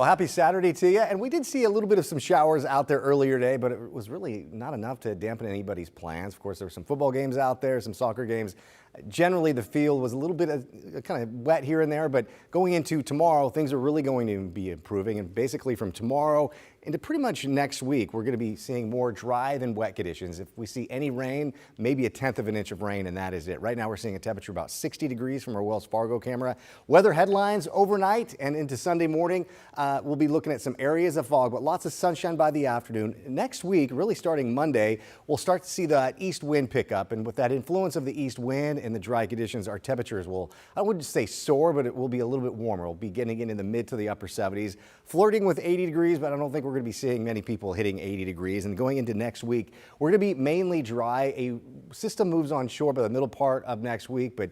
Well, happy Saturday to you. And we did see a little bit of some showers out there earlier today, but it was really not enough to dampen anybody's plans. Of course, there were some football games out there, some soccer games. Generally, the field was a little bit kind of wet here and there, but going into tomorrow, things are really going to be improving. And basically from tomorrow into pretty much next week, we're going to be seeing more dry than wet conditions. If we see any rain, maybe 1/10 of an inch of rain, and that is it. Right now, we're seeing a temperature about 60 degrees from our Wells Fargo camera. Weather headlines overnight and into Sunday morning, we'll be looking at some areas of fog, but lots of sunshine by the afternoon. Next week, really starting Monday, we'll start to see that east wind pick up, and with that influence of the east wind and the dry conditions, our temperatures will, I wouldn't say soar, but it will be a little bit warmer. We'll be getting into the mid to the upper 70s, flirting with 80 degrees, but I don't think we're going to be seeing many people hitting 80 degrees. And going into next week, we're going to be mainly dry. A system moves on shore by the middle part of next week, but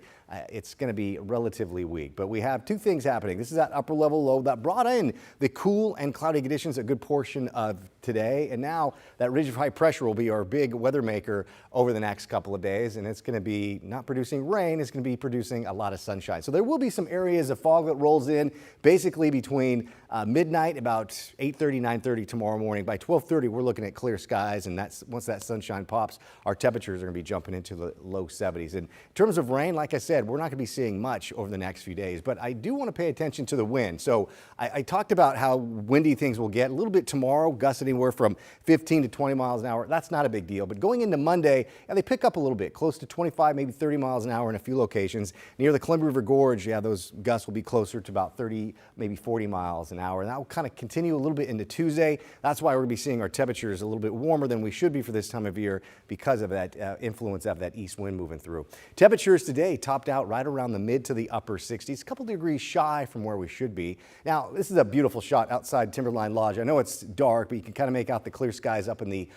it's going to be relatively weak. But we have two things happening. This is that upper level low that brought in the cool and cloudy conditions a good portion of today. And now that ridge of high pressure will be our big weather maker over the next couple of days. And it's going to be not producing rain, it's going to be producing a lot of sunshine. So there will be some areas of fog that rolls in basically between midnight, about 8:30, 9:30 tomorrow morning. By 12:30, we're looking at clear skies. And that's once that sunshine pops, our temperatures are going to be jumping into the low 70s. And in terms of rain, like I said, we're not going to be seeing much over the next few days, but I do want to pay attention to the wind. So I talked about how windy things will get a little bit tomorrow, gusts anywhere from 15 to 20 miles an hour. That's not a big deal, but going into Monday, they pick up a little bit, close to 25, maybe 30 miles an hour in a few locations. Near the Columbia River Gorge, those gusts will be closer to about 30, maybe 40 miles an hour. And that will kind of continue a little bit into Tuesday. That's why we're going to be seeing our temperatures a little bit warmer than we should be for this time of year because of that influence of that east wind moving through. Temperatures today topped out right around the mid to the upper 60s, a couple degrees shy from where we should be. Now, this is a beautiful shot outside Timberline Lodge. I know it's dark, but you can kind of make out the clear skies up in the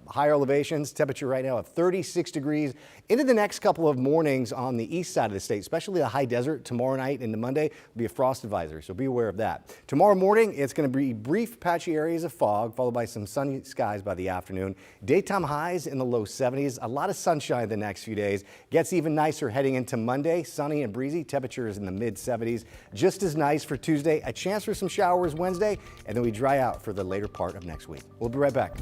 higher elevations. Temperature right now at 36 degrees. Into the next couple of mornings on the east side of the state, especially the high desert, tomorrow night into Monday will be a frost advisory, so be aware of that. Tomorrow morning, it's going to be brief patchy areas of fog, followed by some sunny skies by the afternoon. Daytime highs in the low 70s. A lot of sunshine the next few days. Gets even nicer heading into Monday. Sunny and breezy. Temperatures in the mid 70s. Just as nice for Tuesday. A chance for some showers Wednesday, and then we dry out for the later part of next week. We'll be right back.